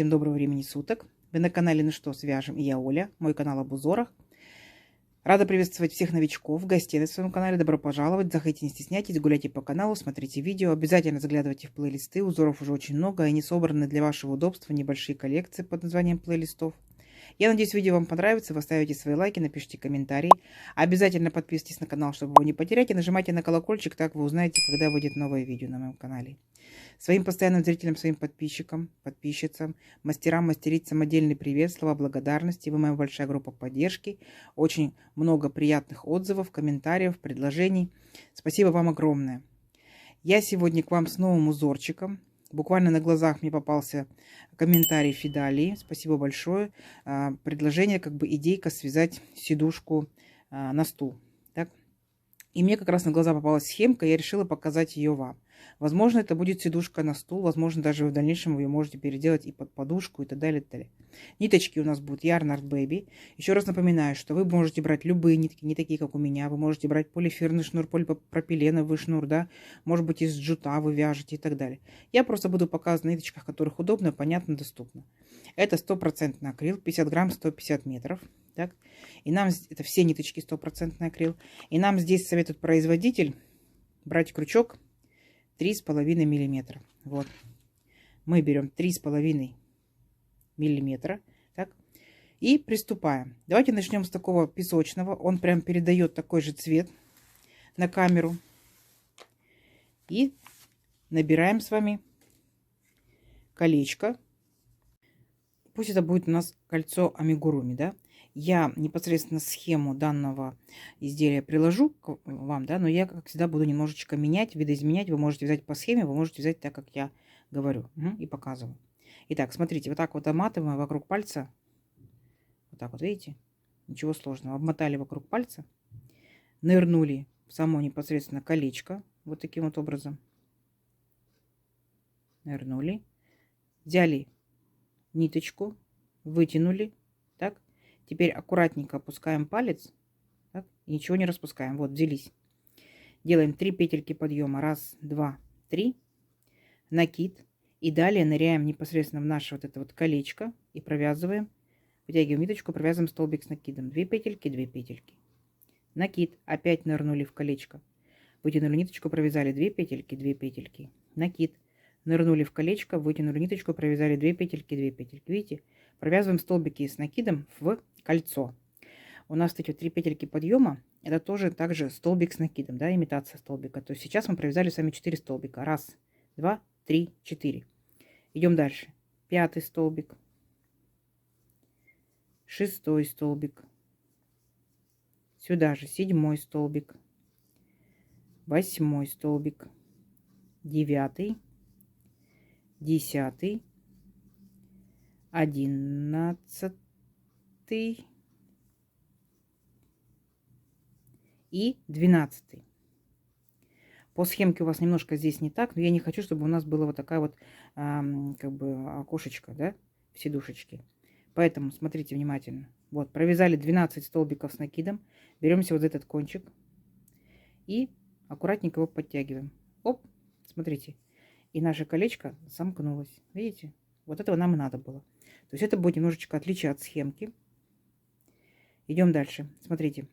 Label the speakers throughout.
Speaker 1: Всем доброго времени суток. Вы на канале «Ну что, свяжем?» И я Оля, мой канал об узорах. Рада приветствовать всех новичков, гостей на своем канале. Добро пожаловать. Заходите, не стесняйтесь, гуляйте по каналу, смотрите видео. Обязательно заглядывайте в плейлисты. Узоров уже очень много, и они собраны для вашего удобства. Небольшие коллекции под названием плейлистов. Я надеюсь, видео вам понравится. Вы оставите свои лайки, напишите комментарии. Обязательно подписывайтесь на канал, чтобы его не потерять. И нажимайте на колокольчик, так вы узнаете, когда выйдет новое видео на моем канале. Своим постоянным зрителям, своим подписчикам, подписчицам, мастерам, мастерить самодельный привет, слова благодарности. Вы моя большая группа поддержки. Очень много приятных отзывов, комментариев, предложений. Спасибо вам огромное. Я сегодня к вам с новым узорчиком. Буквально на глазах мне попался комментарий Фидалии. Спасибо большое. Предложение, идейка связать сидушку на стул. Так? И мне как раз на глаза попалась схемка, я решила показать ее вам. Возможно, это будет сидушка на стул, возможно, даже в дальнейшем вы ее можете переделать и под подушку, и так далее, и так далее. Ниточки у нас будут Yarn Art Baby. Еще раз напоминаю, что вы можете брать любые нитки, не такие, как у меня. Вы можете брать полиэфирный шнур, полипропиленовый шнур, да, может быть, из джута вы вяжете и так далее. Я просто буду показывать на ниточках, которых удобно, понятно, доступно. Это 100% акрил, 50 грамм, 150 метров. Так? И нам, это все ниточки 100% акрил. И нам здесь советует производитель брать крючок 3,5 миллиметра. Вот. Мы берем 3,5 миллиметра. Так. И приступаем. Давайте начнем с такого песочного. Он прям передает такой же цвет на камеру. И набираем с вами колечко. Пусть это будет у нас кольцо амигуруми, да. Я непосредственно схему данного изделия приложу к вам, да, но я, как всегда, буду немножечко менять, видоизменять. Вы можете взять по схеме, вы можете взять так, как я говорю, и показываю. Итак, смотрите, вот так вот обматываем вокруг пальца. Вот так вот, видите? Ничего сложного. Обмотали вокруг пальца, нырнули в само непосредственно колечко, вот таким вот образом. Нырнули, взяли ниточку, вытянули, так. Теперь аккуратненько опускаем палец, так, и ничего не распускаем. Вот, взялись. Делаем 3 петельки подъема. 1, 2, 3. Накид. И далее ныряем непосредственно в наше вот это вот колечко и провязываем. Вытягиваем ниточку, провязываем столбик с накидом. 2 петельки, 2 петельки. Накид. Опять нырнули в колечко. Вытянули ниточку, провязали 2 петельки, 2 петельки. Накид. Нырнули в колечко, вытянули ниточку, провязали 2 петельки, 2 петельки. Видите? Провязываем столбики с накидом в кольцо. У нас эти 3 петельки подъема, это тоже также столбик с накидом, да, имитация столбика. То есть сейчас мы провязали с вами 4 столбика. 1, 2, 3, 4. Идем дальше. 5 столбик. 6 столбик. Сюда же 7 столбик. 8 столбик. 9, 10, 11 и 12. По схемке у вас немножко здесь не так, но я не хочу, чтобы у нас было вот такая вот окошечко, да, в сидушечке. Поэтому смотрите внимательно. Вот, провязали 12 столбиков с накидом. Беремся вот этот кончик и аккуратненько его подтягиваем. Оп, смотрите. И наше колечко сомкнулось. Видите? Вот этого нам и надо было. То есть это будет немножечко отличие от схемки. Идем дальше. Смотрите.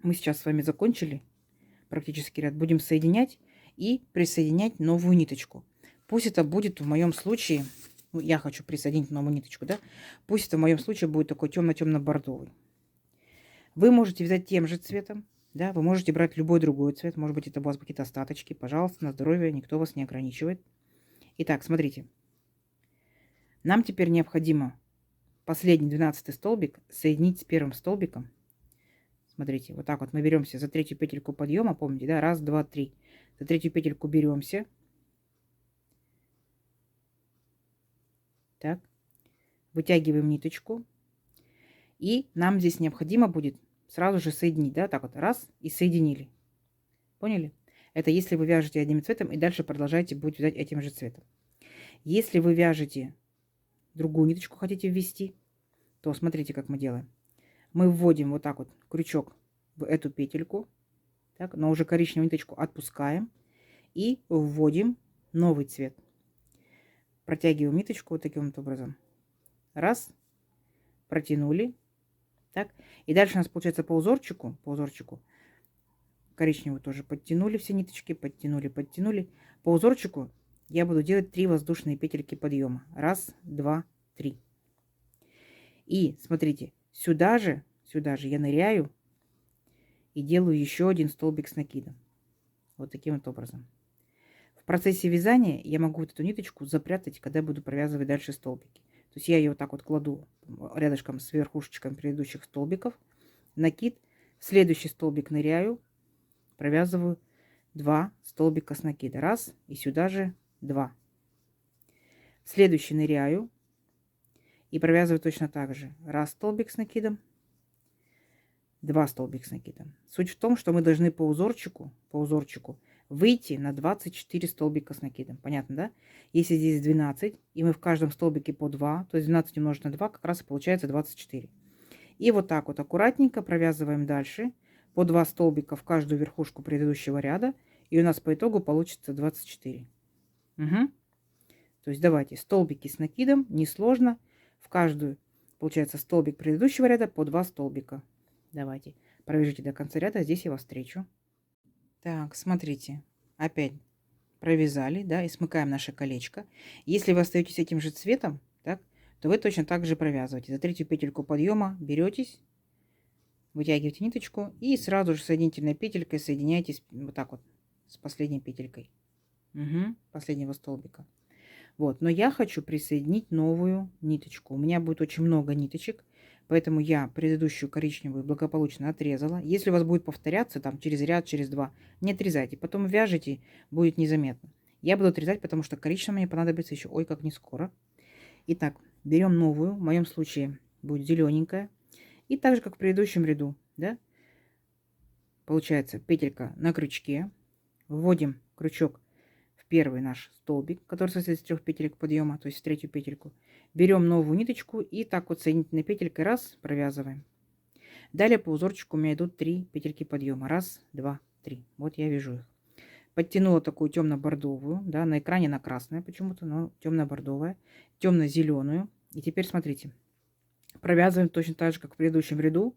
Speaker 1: Мы сейчас с вами закончили практически ряд. Будем соединять и присоединять новую ниточку. Пусть это будет в моем случае, ну, я хочу присоединить новую ниточку, да? Пусть это в моем случае будет такой темно-темно-бордовый. Вы можете взять тем же цветом, да? Вы можете брать любой другой цвет. Может быть, это у вас какие-то остаточки. Пожалуйста, на здоровье, никто вас не ограничивает. Итак, смотрите. Нам теперь необходимо последний 12 столбик соединить с первым столбиком. Смотрите, вот так вот мы беремся за 3 петельку подъема, помните, да, 1, 2, 3. За 3 петельку беремся. Так, вытягиваем ниточку. И нам здесь необходимо будет сразу же соединить, да, так вот, раз, и соединили. Поняли? Это если вы вяжете одним цветом и дальше продолжаете будете вязать этим же цветом. Если вы вяжете другую ниточку, хотите ввести, то смотрите, как мы делаем. Мы вводим вот так вот крючок в эту петельку, так, но уже коричневую ниточку отпускаем и вводим новый цвет. Протягиваем ниточку вот таким вот образом. Раз, протянули. Так. И дальше у нас получается по узорчику коричневую тоже подтянули все ниточки, подтянули, подтянули. По узорчику я буду делать 3 воздушные петельки подъема. Раз, два, три. И смотрите, сюда же я ныряю и делаю еще один столбик с накидом. Вот таким вот образом. В процессе вязания я могу вот эту ниточку запрятать, когда буду провязывать дальше столбики. То есть я ее вот так вот кладу рядышком с верхушечками предыдущих столбиков. Накид. В следующий столбик ныряю, провязываю 2 столбика с накида. Раз, и сюда же 2. В следующий ныряю и провязываю точно так же. Раз столбик с накидом, 2 столбика с накидом. Суть в том, что мы должны по узорчику выйти на 24 столбика с накидом. Понятно, да? Если здесь 12, и мы в каждом столбике по 2, то есть 12 умножить на 2, как раз и получается 24. И вот так вот аккуратненько провязываем дальше по 2 столбика в каждую верхушку предыдущего ряда, и у нас по итогу получится 24. Угу. То есть давайте столбики с накидом, несложно, в каждую, получается, столбик предыдущего ряда по 2 столбика. Давайте провяжите до конца ряда, здесь я вас встречу. Так, смотрите, опять провязали, да, и смыкаем наше колечко. Если вы остаетесь этим же цветом, так, то вы точно так же провязываете. За третью петельку подъема беретесь, вытягиваете ниточку и сразу же соединительной петелькой соединяетесь вот так вот с последней петелькой. Угу, последнего столбика. Вот, но я хочу присоединить новую ниточку. У меня будет очень много ниточек, поэтому я предыдущую коричневую благополучно отрезала. Если у вас будет повторяться там через ряд, через 2, не отрезайте. Потом вяжите, будет незаметно. Я буду отрезать, потому что коричневая мне понадобится еще ой как не скоро. Итак, берем новую, в моем случае будет зелененькая. И так же, как в предыдущем ряду, да, получается петелька на крючке. Вводим крючок в первый наш столбик, который состоит из 3 петелек подъема, то есть в третью петельку. Берем новую ниточку и так вот соединительной петелькой раз провязываем. Далее по узорчику у меня идут 3 петельки подъема. Раз, два, три. Вот я вяжу их. Подтянула такую темно-бордовую, да, на экране на красная почему-то, но темно-бордовая, темно-зеленую. И теперь смотрите, провязываем точно так же, как в предыдущем ряду,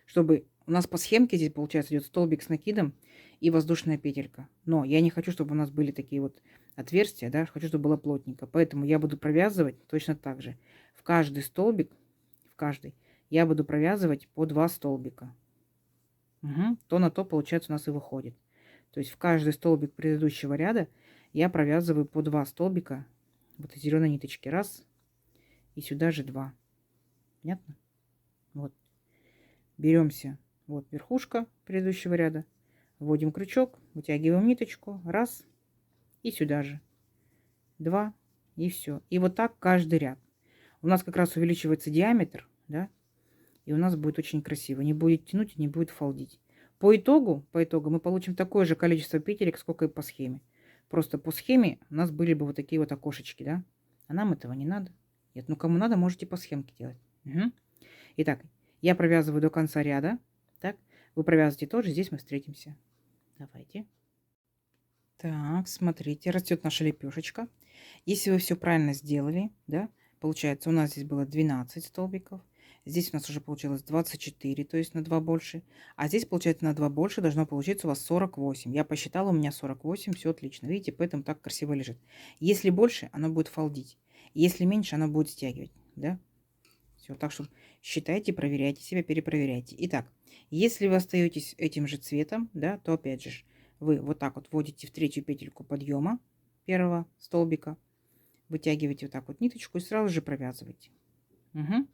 Speaker 1: чтобы у нас по схемке здесь получается идет столбик с накидом и воздушная петелька. Но я не хочу, чтобы у нас были такие вот отверстия, да, хочу, чтобы было плотненько. Поэтому я буду провязывать точно так же. В каждый столбик, я буду провязывать по 2 столбика. Угу. То на то, получается, у нас и выходит. То есть в каждый столбик предыдущего ряда я провязываю по 2 столбика вот из зеленой ниточки. Раз. И сюда же 2. Понятно? Вот. Беремся. Вот верхушка предыдущего ряда. Вводим крючок, вытягиваем ниточку. Раз. И сюда же. 2. И все. И вот так каждый ряд. У нас как раз увеличивается диаметр, да? И у нас будет очень красиво. Не будет тянуть и не будет фалдить. По итогу мы получим такое же количество петелек, сколько и по схеме. Просто по схеме у нас были бы вот такие вот окошечки, да? А нам этого не надо. Нет, ну кому надо, можете по схемке делать. Угу. Итак, я провязываю до конца ряда. Так, вы провязываете тоже, здесь мы встретимся. Давайте. Так, смотрите, растет наша лепешечка. Если вы все правильно сделали, да, получается, у нас здесь было 12 столбиков. Здесь у нас уже получилось 24, то есть на 2 больше. А здесь, получается, на 2 больше должно получиться у вас 48. Я посчитала, у меня 48, все отлично. Видите, поэтому так красиво лежит. Если больше, оно будет фалдить. Если меньше, оно будет стягивать, да. Все, так что считайте, проверяйте себя, перепроверяйте. Итак, если вы остаетесь этим же цветом, да, то опять же, вы вот так вот вводите в третью петельку подъема первого столбика, вытягиваете вот так вот ниточку и сразу же провязываете. Угу.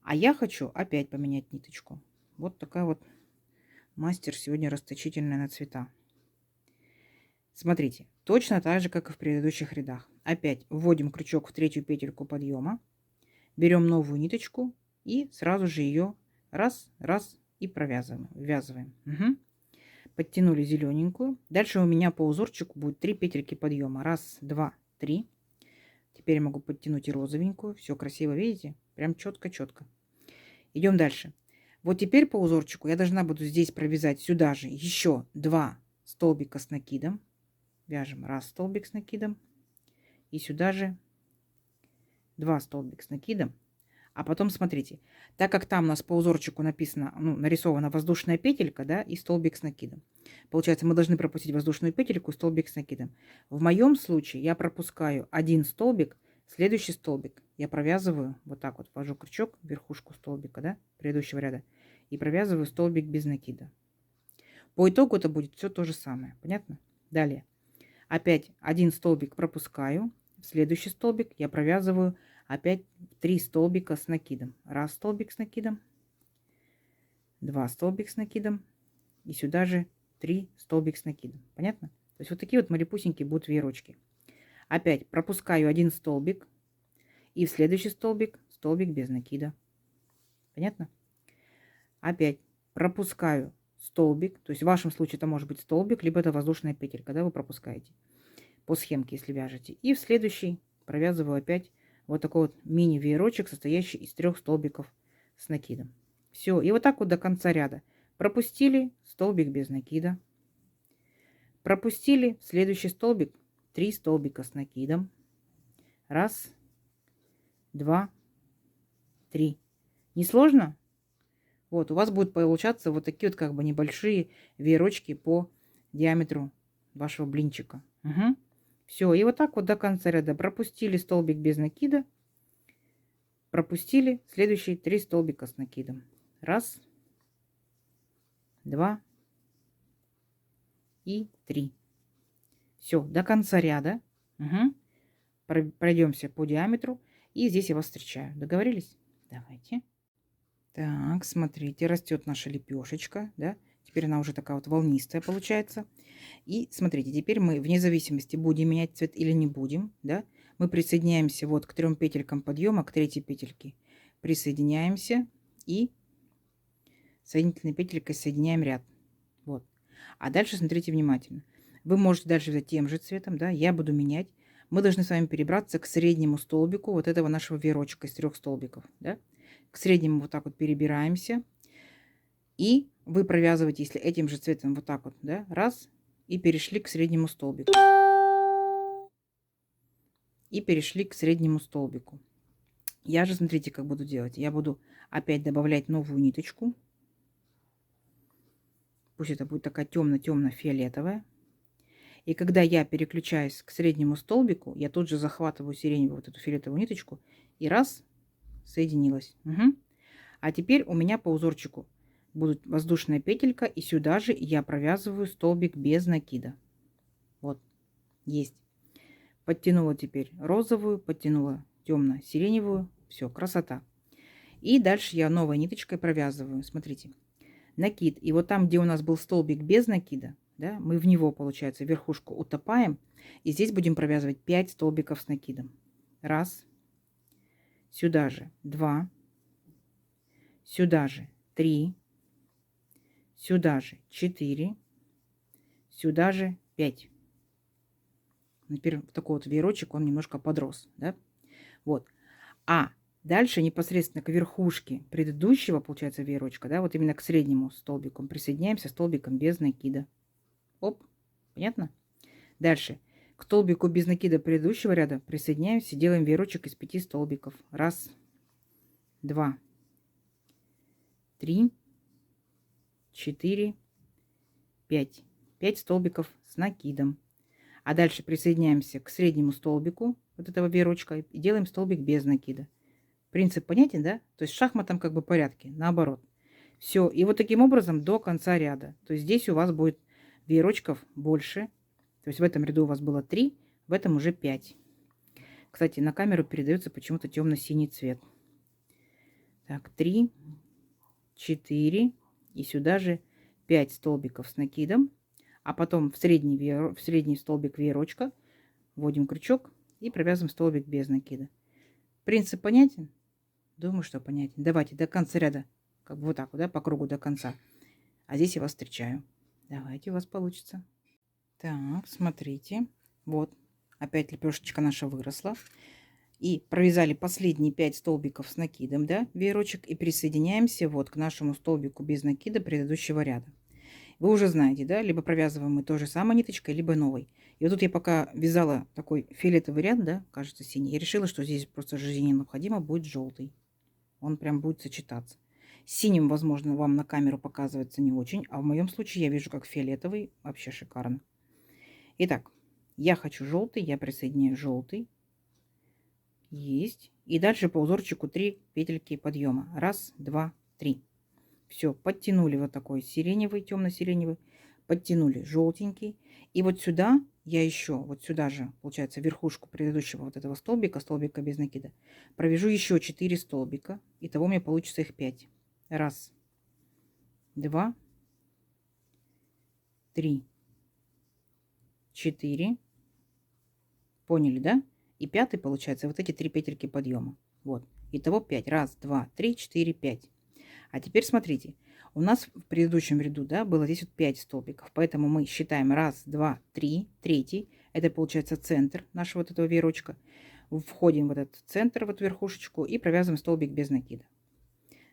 Speaker 1: А я хочу опять поменять ниточку. Вот такая вот мастер сегодня расточительная на цвета. Смотрите, точно так же, как и в предыдущих рядах. Опять вводим крючок в третью петельку подъема, берем новую ниточку и сразу же ее раз, раз и провязываем. Ввязываем. Угу. Подтянули зелененькую. Дальше у меня по узорчику будет 3 петельки подъема. Раз, два, три. Теперь я могу подтянуть и розовенькую. Все красиво, видите? Прям четко-четко. Идем дальше. Вот теперь по узорчику я должна буду здесь провязать сюда же еще 2 столбика с накидом. Вяжем раз столбик с накидом. И сюда же 2 столбика с накидом. А потом смотрите, так как там у нас по узорчику написано, ну, нарисована воздушная петелька, да, и столбик с накидом. Получается, мы должны пропустить воздушную петельку и столбик с накидом. В моем случае я пропускаю один столбик, следующий столбик я провязываю, вот так вот, ввожу крючок в верхушку столбика, да, предыдущего ряда, и провязываю столбик без накида. По итогу это будет все то же самое, понятно? Далее, опять один столбик пропускаю, в следующий столбик я провязываю опять 3 столбика с накидом. Раз столбик с накидом, 2 столбика с накидом и сюда же 3 столбика с накидом. Понятно? То есть вот такие вот малепусенькие будут веерочки. Опять пропускаю один столбик и в следующий столбик столбик без накида. Понятно? Опять пропускаю столбик, то есть в вашем случае это может быть столбик, либо это воздушная петелька, да, вы пропускаете по схемке, если вяжете. И в следующий провязываю опять вот такой вот мини-веерочек, состоящий из 3 столбиков с накидом. Все, и вот так вот до конца ряда. Пропустили столбик без накида. Пропустили следующий столбик, 3 столбика с накидом. Раз, два, три. Не сложно? Вот, у вас будут получаться вот такие вот как бы небольшие веерочки по диаметру вашего блинчика. Угу. Все, и вот так вот до конца ряда пропустили столбик без накида, пропустили следующие 3 столбика с накидом. Раз, два и 3. Все, до конца ряда. Угу. Пройдемся по диаметру, и здесь я вас встречаю. Договорились? Давайте. Так, смотрите, растет наша лепешечка, да? Теперь она уже такая вот волнистая получается. И смотрите, теперь мы вне зависимости будем менять цвет или не будем, да? Мы присоединяемся вот к 3 петелькам подъема, к 3 петельке. Присоединяемся и соединительной петелькой соединяем ряд. Вот. А дальше смотрите внимательно. Вы можете дальше взять тем же цветом, да? Я буду менять. Мы должны с вами перебраться к среднему столбику вот этого нашего веерочка из 3 столбиков, да? К среднему вот так вот перебираемся. И вы провязываете, если этим же цветом вот так вот, да, раз, и перешли к среднему столбику. И перешли к среднему столбику. Я же, смотрите, как буду делать. Я буду опять добавлять новую ниточку. Пусть это будет такая темно-темно-фиолетовая. И когда я переключаюсь к среднему столбику, я тут же захватываю сиреневую вот эту фиолетовую ниточку и раз, соединилась. Угу. А теперь у меня по узорчику будет воздушная петелька, и сюда же я провязываю столбик без накида. Вот, есть. Подтянула теперь розовую, подтянула темно-сиреневую. Все, красота. И дальше я новой ниточкой провязываю. Смотрите, накид. И вот там, где у нас был столбик без накида, да, мы в него, получается, верхушку утопаем. И здесь будем провязывать 5 столбиков с накидом. Раз. Сюда же 2. Сюда же 3. Сюда же 4. Сюда же 5. Теперь такой вот веерочек, он немножко подрос, да? Вот. А дальше непосредственно к верхушке предыдущего, получается, веерочка, да, вот именно к среднему столбику присоединяемся столбиком без накида. Оп, понятно? Дальше к столбику без накида предыдущего ряда присоединяемся, делаем веерочек из 5 столбиков. Раз, два, 3, 4, 5. 5 столбиков с накидом. А дальше присоединяемся к среднему столбику вот этого веерочка и делаем столбик без накида. Принцип понятен, да? То есть в шахматном как бы порядке, наоборот. Все, и вот таким образом до конца ряда. То есть здесь у вас будет веерочков больше. То есть в этом ряду у вас было 3, в этом уже 5. Кстати, на камеру передается почему-то темно-синий цвет. Так, 3, 4 и сюда же 5 столбиков с накидом. А потом в средний столбик веерочка вводим крючок и провязываем столбик без накида. Принцип понятен? Думаю, что понятен. Давайте до конца ряда, как бы вот так вот, да, по кругу до конца. А здесь я вас встречаю. Давайте, у вас получится. Так, смотрите. Вот, опять лепешечка наша выросла. И провязали последние 5 столбиков с накидом, да, веерочек. И присоединяемся вот к нашему столбику без накида предыдущего ряда. вы уже знаете, да, либо провязываем мы той же самой ниточкой, либо новой. И вот тут я пока вязала такой фиолетовый ряд, да, кажется, синий, я решила, что здесь просто жизненно необходимо будет желтый. Он прям будет сочетаться. Синим, возможно, вам на камеру показывается не очень, а в моем случае я вижу как фиолетовый, вообще шикарно. Итак, я хочу желтый, я присоединяю желтый. Есть. И дальше по узорчику 3 петельки подъема. Раз, два, три. Все, подтянули вот такой сиреневый, темно-сиреневый, подтянули желтенький. И вот сюда я еще, вот сюда же, получается, верхушку предыдущего вот этого столбика, столбика без накида, провяжу еще 4 столбика. Итого у меня получится их 5. Раз, два, три, 4. Поняли, да? И пятый получается вот эти 3 петельки подъема. Вот. Итого 5. Раз, два, три, 4, 5. А теперь смотрите. У нас в предыдущем ряду, да, было здесь вот 5 столбиков. Поэтому мы считаем раз, два, три, третий. Это получается центр нашего вот этого веерочка. Входим в этот центр, в эту верхушечку и провязываем столбик без накида.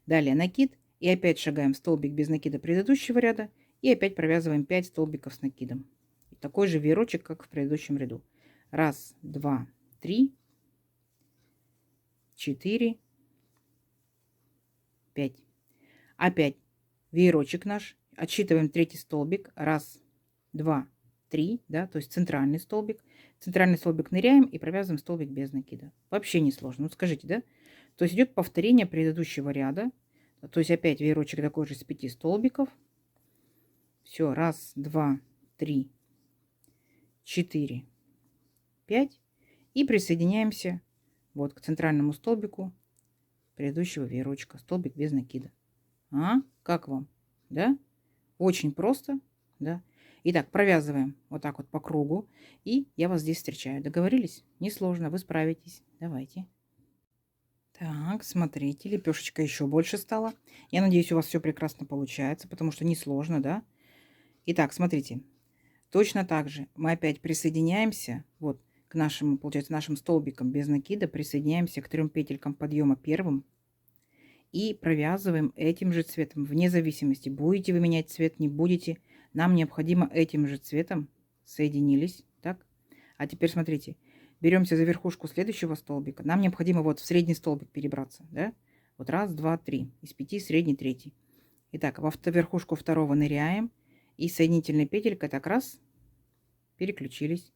Speaker 1: Далее накид. И опять шагаем в столбик без накида предыдущего ряда. И опять провязываем 5 столбиков с накидом. И такой же веерочек, как в предыдущем ряду. Раз, два, три, 4, 5. Опять веерочек наш. Отсчитываем третий столбик. Раз, два, три, да, то есть центральный столбик. Центральный столбик ныряем и провязываем столбик без накида. Вообще не сложно. Ну скажите, да? То есть идет повторение предыдущего ряда. То есть опять веерочек такой же с 5 столбиков. Все, раз, два, три, 4, 5. И присоединяемся вот к центральному столбику предыдущего веерочка. Столбик без накида. А? Как вам? Да? Очень просто. Да? Итак, провязываем вот так вот по кругу. И я вас здесь встречаю. Договорились? Несложно, вы справитесь. Давайте. Так, смотрите, лепешечка еще больше стала. Я надеюсь, у вас все прекрасно получается, потому что несложно, да? Итак, смотрите. Точно так же мы опять присоединяемся вот к нашему, получается, нашим столбикам без накида. Присоединяемся к 3 петелькам подъема первым. И провязываем этим же цветом, вне зависимости, будете вы менять цвет, не будете. Нам необходимо этим же цветом соединились. Так? А теперь смотрите, беремся за верхушку следующего столбика. Нам необходимо вот в средний столбик перебраться. Да? Вот раз, два, три. Из 5 средний третий. Итак, во верхушку второго ныряем. И соединительной петелькой так раз, переключились.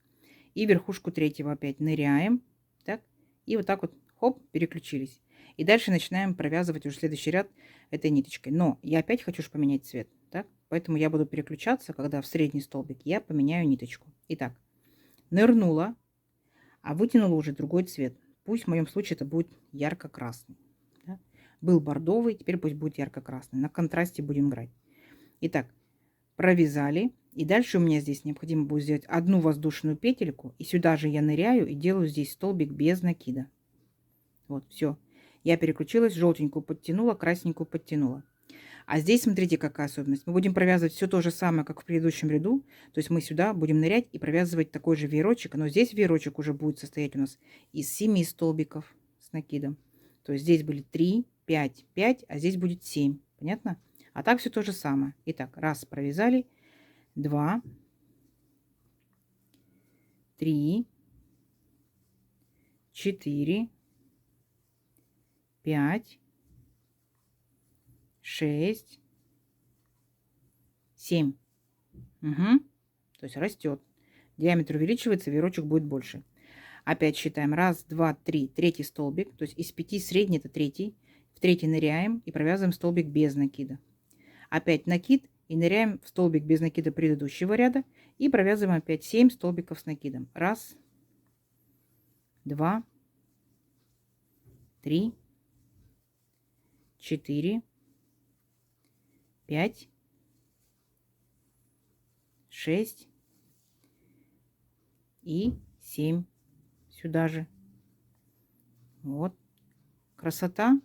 Speaker 1: И верхушку третьего опять ныряем. Так? И вот так вот, хоп, переключились. И дальше начинаем провязывать уже следующий ряд этой ниточкой. Но я опять хочу поменять цвет. Так? Поэтому я буду переключаться, когда в средний столбик я поменяю ниточку. Итак, нырнула, а вытянула уже другой цвет. Пусть в моем случае это будет ярко-красный. Да? Был бордовый, теперь пусть будет ярко-красный. На контрасте будем играть. Итак, провязали. И дальше у меня здесь необходимо будет сделать одну воздушную петельку. И сюда же я ныряю и делаю здесь столбик без накида. Вот, все. Я переключилась, желтенькую подтянула, красненькую подтянула. А здесь, смотрите, какая особенность. Мы будем провязывать все то же самое, как в предыдущем ряду. То есть мы сюда будем нырять и провязывать такой же веерочек. Но здесь веерочек уже будет состоять у нас из 7 столбиков с накидом. То есть здесь были 3, 5, 5, а здесь будет 7. Понятно? А так все то же самое. Итак, раз провязали, 2, 3, 4, 5, 6, 7. Угу. То есть растет. Диаметр увеличивается, веерочек будет больше. Опять считаем. Раз, два, три. Третий столбик. То есть из 5 средний это третий. В третий ныряем и провязываем столбик без накида. Опять накид и ныряем в столбик без накида предыдущего ряда. И провязываем опять 7 столбиков с накидом. Раз, два, 3, 4, 5, 6 и 7 сюда же. Вот. Красота,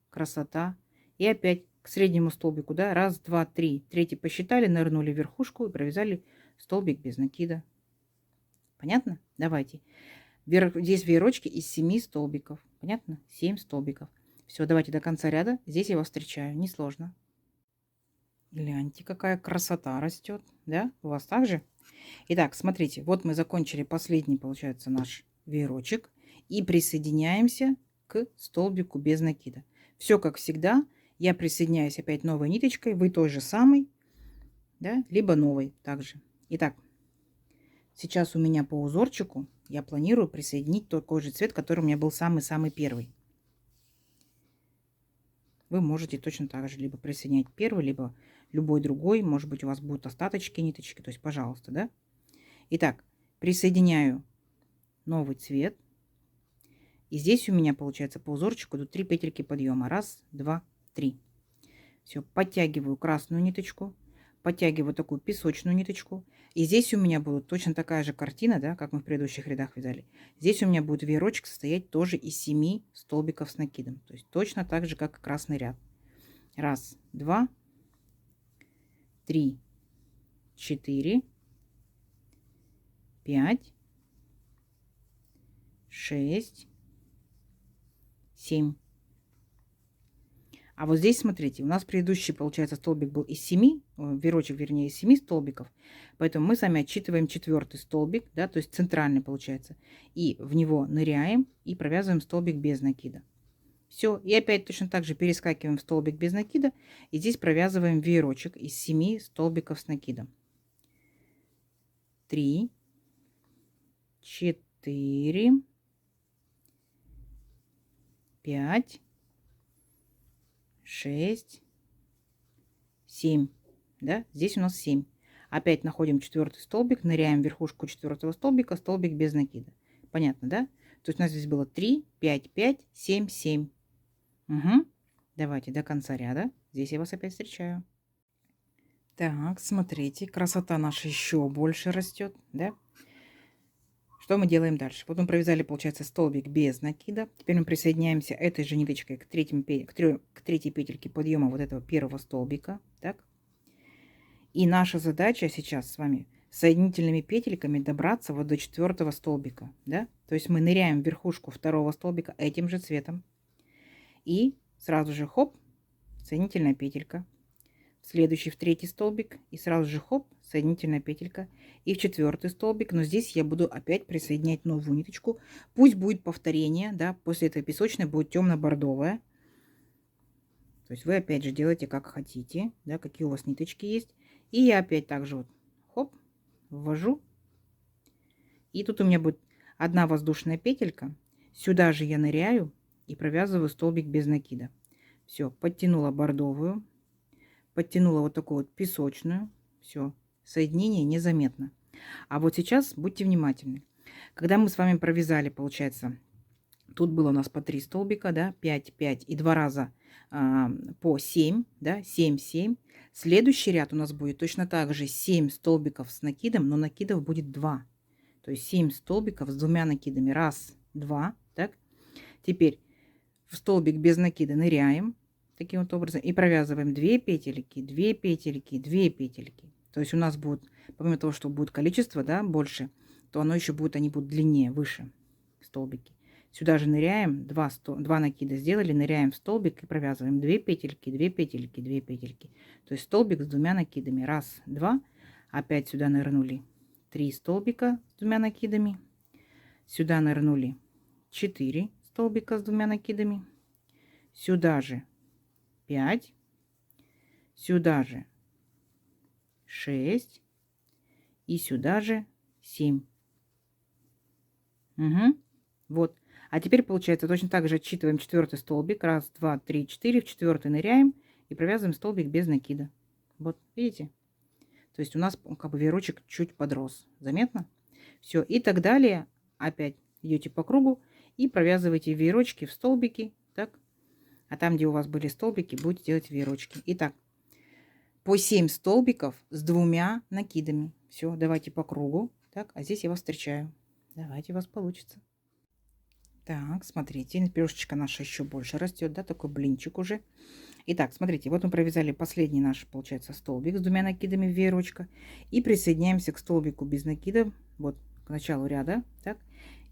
Speaker 1: красота. И опять к среднему столбику, да, раз, два, три. Третий посчитали, нырнули в верхушку и провязали столбик без накида. Понятно? Давайте. Здесь веерочки из 7 столбиков. Понятно? 7 столбиков. Все, давайте до конца ряда. Здесь я вас встречаю. Несложно. Гляньте, какая красота растет, да? У вас также? Итак, смотрите, вот мы закончили последний, получается, наш веерочек и присоединяемся к столбику без накида. Все как всегда. Я присоединяюсь опять новой ниточкой, вы той же самой, да, либо новой также. Итак, сейчас у меня по узорчику я планирую присоединить такой же цвет, который у меня был самый-самый первый. Вы можете точно так же либо присоединять первый, либо любой другой. Может быть, у вас будут остаточки ниточки. То есть, пожалуйста, да? Итак, присоединяю новый цвет. И здесь у меня получается по узорчику идут 3 петельки подъема. Раз, два, три. Все, подтягиваю красную ниточку, подтягиваю такую песочную ниточку. И здесь у меня будет точно такая же картина, да, как мы в предыдущих рядах вязали. Здесь у меня будет веерочек состоять тоже из 7 столбиков с накидом. То есть точно так же, как и красный ряд. Раз, два, три, 4, 5, 6, 7. А вот здесь, смотрите, у нас предыдущий, получается, столбик был из 7, веерочек, вернее, из 7 столбиков. Поэтому мы с вами отсчитываем 4-й столбик, да, то есть центральный получается. И в него ныряем и провязываем столбик без накида. Все, и опять точно так же перескакиваем в столбик без накида. И здесь провязываем веерочек из 7 столбиков с накидом. 3, 4, 5, 6, 7. Да? Здесь у нас 7. Опять находим 4-й столбик, ныряем в верхушку 4-го столбика, столбик без накида. Понятно, да? То есть у нас здесь было 3, 5, 5, 7, 7. Угу. Давайте до конца ряда. Здесь я вас опять встречаю. Так, смотрите, красота наша еще больше растет, да? Что мы делаем дальше? Вот мы провязали, получается, столбик без накида. Теперь мы присоединяемся этой же ниточкой к третьей петельке подъема вот этого первого столбика. Так? И наша задача сейчас с вами соединительными петельками добраться вот до 4-го столбика. Да? То есть мы ныряем в верхушку 2-го столбика этим же цветом. И сразу же хоп, соединительная петелька. В следующий, в 3-й столбик. И сразу же хоп, соединительная петелька. И в 4-й столбик. Но здесь я буду опять присоединять новую ниточку. Пусть будет повторение, да, после этой песочной будет темно-бордовая. То есть вы опять же делаете как хотите, да, какие у вас ниточки есть. И я опять также вот хоп, ввожу. И тут у меня будет одна воздушная петелька. Сюда же я ныряю и провязываю столбик без накида. Все, подтянула бордовую. Подтянула вот такую вот песочную. Все, соединение незаметно. А вот сейчас будьте внимательны. Когда мы с вами провязали, получается, тут было у нас по 3 столбика, да, 5, 5 и 2 раза по 7, да, 7, 7. Следующий ряд у нас будет точно так же 7 столбиков с накидом, но накидов будет 2. То есть 7 столбиков с 2 накидами. Раз, два, так. Теперь в столбик без накида ныряем. Таким вот образом. И провязываем 2 петельки, 2 петельки, 2 петельки. То есть у нас будет, помимо того, что будет количество, да, больше, то оно еще будет, они будут длиннее, выше столбики. Сюда же ныряем, 2 накида сделали, ныряем в столбик и провязываем 2 петельки, 2 петельки, 2 петельки. То есть столбик с 2 накидами. Раз, два. Опять сюда нырнули 3 столбика с 2 накидами. Сюда нырнули 4 столбика с 2 накидами. Сюда же 5, сюда же 6 и сюда же 7. Угу. Вот. А теперь получается точно так же отсчитываем 4-й столбик. Раз, два, три, 4. В 4-й ныряем и провязываем столбик без накида. Вот, видите? То есть у нас как бы веерочек чуть подрос. Заметно? Все. И так далее. Опять идете по кругу и провязываете веерочки в столбики. Так. А там, где у вас были столбики, будете делать веерочки. Итак, по 7 столбиков с 2 накидами. Все, давайте по кругу. Так, а здесь я вас встречаю. Давайте, у вас получится. Так, смотрите, пирожечка наша еще больше растет, да, такой блинчик уже. Итак, смотрите, вот мы провязали последний наш, получается, столбик с 2 накидами веерочка. И присоединяемся к столбику без накида, вот, к началу ряда, так.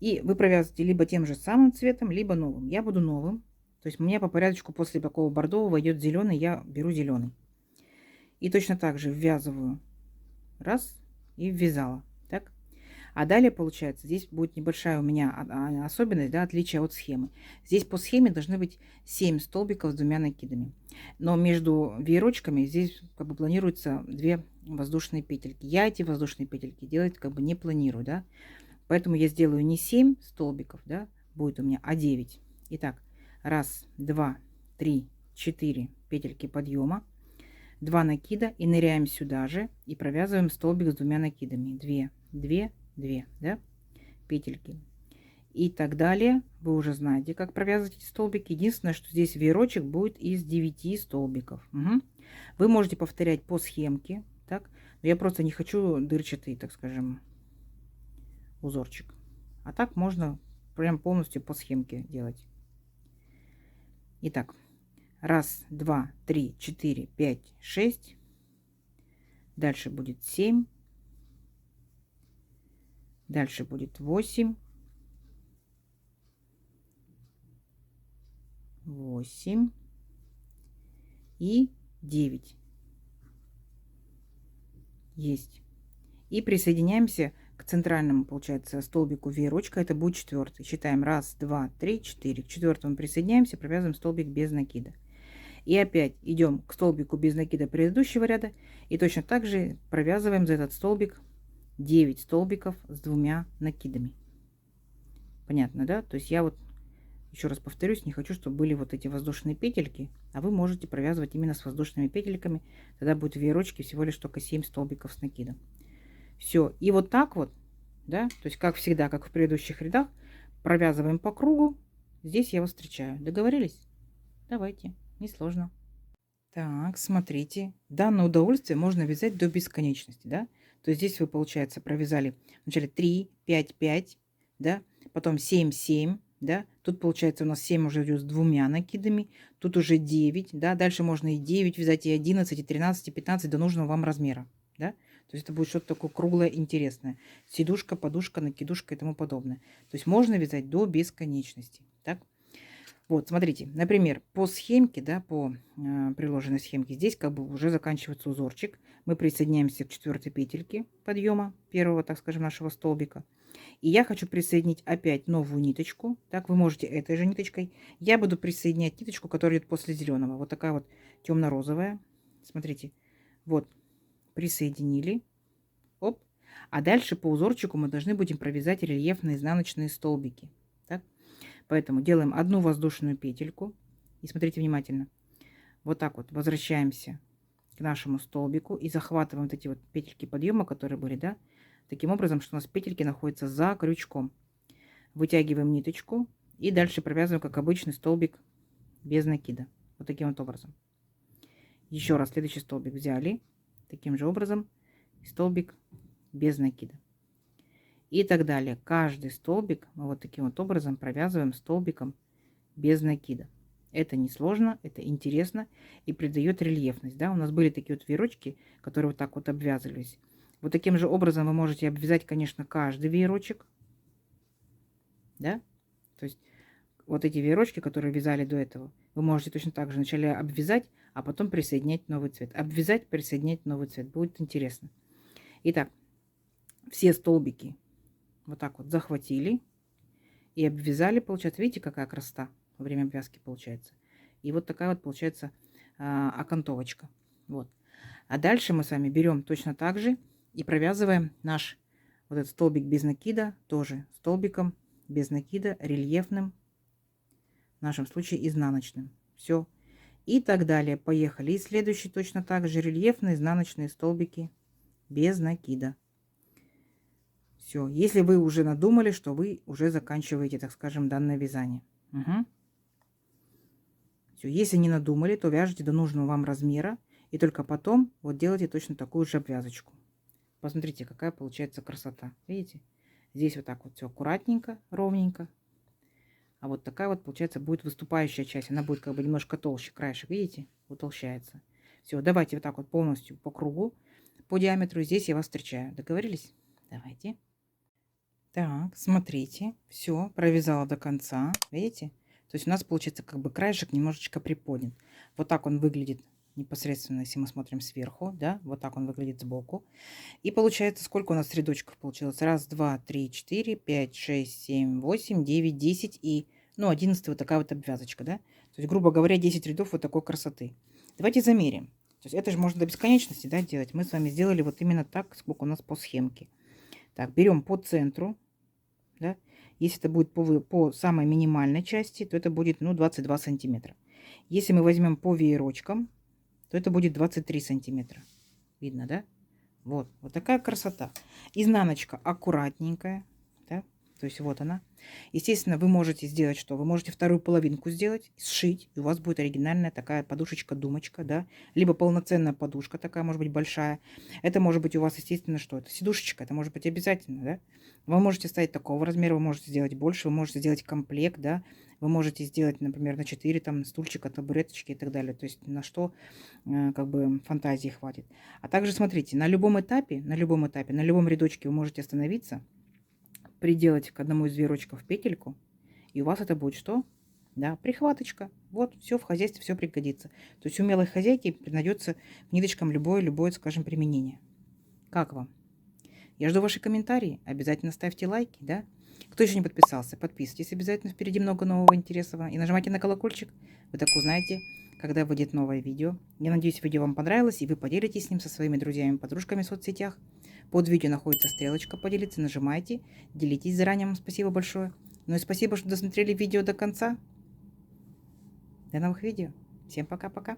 Speaker 1: И вы провязываете либо тем же самым цветом, либо новым. Я буду новым. То есть у меня по порядочку после такого бордового идет зеленый, я беру зеленый. И точно так же ввязываю. Раз. И ввязала. Так. А далее, получается, здесь будет небольшая у меня особенность, да, отличие от схемы. Здесь по схеме должны быть 7 столбиков с двумя накидами. Но между веерочками здесь как бы планируется 2 воздушные петельки. Я эти воздушные петельки делать как бы не планирую, да. Поэтому я сделаю не 7 столбиков, да, будет у меня, а 9. Итак, 1, 2, 3, 4 петельки подъема, 2 накида и ныряем сюда же и провязываем столбик с двумя накидами. 2, 2, 2, да, петельки. И так далее. Вы уже знаете, как провязывать эти столбики. Единственное, что здесь веерочек будет из 9 столбиков. Угу. Вы можете повторять по схемке, так, но я просто не хочу дырчатый, так скажем, узорчик. А так можно прям полностью по схемке делать. Итак, 1, 2, 3, 4, 5, 6. Дальше будет 7. Дальше будет 8. 8 и 9. Есть. И присоединяемся к центральному, получается, столбику веерочка. Это будет 4. Считаем 1, 2, 3, 4. К 4 присоединяемся, провязываем столбик без накида. И опять идем к столбику без накида предыдущего ряда. И точно так же провязываем за этот столбик 9 столбиков с двумя накидами. Понятно, да? То есть я вот еще раз повторюсь, не хочу, чтобы были вот эти воздушные петельки, а вы можете провязывать именно с воздушными петельками. Тогда будет в веерочке всего лишь только 7 столбиков с накидом. Все. И вот так вот, да, то есть как всегда, как в предыдущих рядах, провязываем по кругу. Здесь я вас встречаю. Договорились? Давайте. Несложно. Так, смотрите. Данное удовольствие можно вязать до бесконечности, да? То есть здесь вы, получается, провязали вначале 3, 5, 5, да? Потом 7, 7, да? Тут, получается, у нас 7 уже идет с двумя накидами. Тут уже 9, да? Дальше можно и 9 вязать, и 11, и 13, и 15 до нужного вам размера, да? То есть это будет что-то такое круглое, интересное. Сидушка, подушка, накидушка и тому подобное. То есть можно вязать до бесконечности, так? Вот, смотрите, например, по схемке, да, по приложенной схемке, здесь как бы уже заканчивается узорчик. Мы присоединяемся к 4 петельке подъема первого, так скажем, нашего столбика. И я хочу присоединить опять новую ниточку. Так, вы можете этой же ниточкой. Я буду присоединять ниточку, которая идет после зеленого. Вот такая вот темно-розовая. Смотрите, вот, присоединили. Оп. А дальше по узорчику мы должны будем провязать рельефные изнаночные столбики. Так? Поэтому делаем одну воздушную петельку. И смотрите внимательно. Вот так вот возвращаемся к нашему столбику и захватываем вот эти вот петельки подъема, которые были, да, таким образом, что у нас петельки находятся за крючком. Вытягиваем ниточку и дальше провязываем, как обычный столбик без накида. Вот таким вот образом. Еще раз следующий столбик взяли. Таким же образом столбик без накида. И так далее. Каждый столбик мы вот таким вот образом провязываем столбиком без накида. Это несложно, это интересно и придает рельефность. Да? У нас были такие вот веерочки, которые вот так вот обвязывались. Вот таким же образом вы можете обвязать, конечно, каждый веерочек. Да? То есть вот эти веерочки, которые вязали до этого, вы можете точно так же вначале обвязать, а потом присоединять новый цвет. Обвязать, присоединять новый цвет. Будет интересно. Итак, все столбики вот так вот захватили и обвязали. Получается, видите, какая красота во время обвязки получается. И вот такая вот получается окантовочка. Вот. А дальше мы с вами берем точно так же и провязываем наш вот этот столбик без накида тоже столбиком без накида, рельефным, в нашем случае изнаночным. Все. И так далее. Поехали. И следующий точно так же рельефные изнаночные столбики без накида. Все. Если вы уже надумали, что вы уже заканчиваете, так скажем, данное вязание. Угу. Все. Если не надумали, то вяжите до нужного вам размера. И только потом вот делайте точно такую же обвязочку. Посмотрите, какая получается красота. Видите? Здесь вот так вот все аккуратненько, ровненько. А вот такая вот получается будет выступающая часть. Она будет как бы немножко толще. Краешек, видите? Утолщается. Все, давайте вот так вот полностью по кругу, по диаметру. Здесь я вас встречаю. Договорились? Давайте. Так, смотрите. Все, провязала до конца. Видите? То есть у нас получается как бы краешек немножечко приподнят. Вот так он выглядит непосредственно, если мы смотрим сверху, да, вот так он выглядит сбоку. И получается, сколько у нас рядочков получилось? Раз, два, три, четыре, пять, шесть, семь, восемь, девять, 10 и, ну, 11 вот такая вот обвязочка, да. То есть, грубо говоря, 10 рядов вот такой красоты. Давайте замерим. То есть это же можно до бесконечности, да, делать. Мы с вами сделали вот именно так, сколько у нас по схемке. Так, берем по центру, да. Если это будет по самой минимальной части, то это будет, ну, 22 сантиметра. Если мы возьмем по веерочкам, то это будет 23 сантиметра. Видно, да? Вот такая красота. Изнаночка аккуратненькая, да? То есть вот она. Естественно, вы можете сделать что? Вы можете вторую половинку сделать, сшить, и у вас будет оригинальная такая подушечка-думочка, да? Либо полноценная подушка такая, может быть, большая. Это может быть у вас, естественно, что? Это сидушечка, это может быть обязательно, да? Вы можете ставить такого размера, вы можете сделать больше, вы можете сделать комплект, да? Вы можете сделать, например, на 4 там стульчика, табуреточки и так далее. То есть на что как бы фантазии хватит. А также смотрите, на любом этапе, на любом рядочке вы можете остановиться, приделать к одному из веерочков петельку, и у вас это будет что? Да, прихваточка. Вот, все в хозяйстве, все пригодится. То есть умелой хозяйке найдется к ниточкам любое, скажем, применение. Как вам? Я жду ваши комментарии. Обязательно ставьте лайки, да? Кто еще не подписался, подписывайтесь обязательно. Впереди много нового интересного. И нажимайте на колокольчик. Вы так узнаете, когда выйдет новое видео. Я надеюсь, видео вам понравилось, и вы поделитесь с ним со своими друзьями, подружками в соцсетях. Под видео находится стрелочка «Поделиться». Нажимайте, делитесь заранее. Вам спасибо большое. Ну и спасибо, что досмотрели видео до конца. До новых видео. Всем пока-пока.